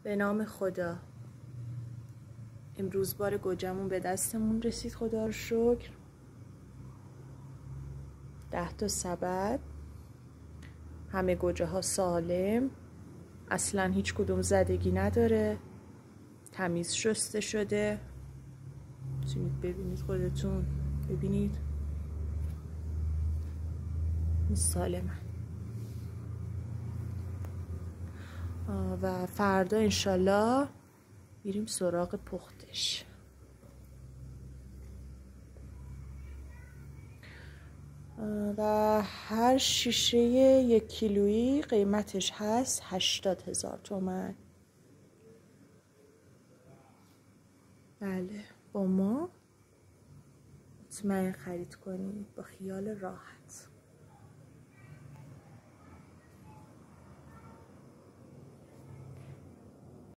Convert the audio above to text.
به نام خدا. امروز بار گوجمون به دستمون رسید، خدا رو شکر. 10 تا سبد، همه گوجه ها سالم، اصلا هیچ کدوم زدگی نداره، تمیز شسته شده. میتونید ببینید خودتون، ببینید این سالمه. و فردا انشالله میریم سراغ پختش. و هر شیشه 1 کیلویی قیمتش هست 80,000 تومان. بله، با ما مطمئن خرید کنید با خیال راحت.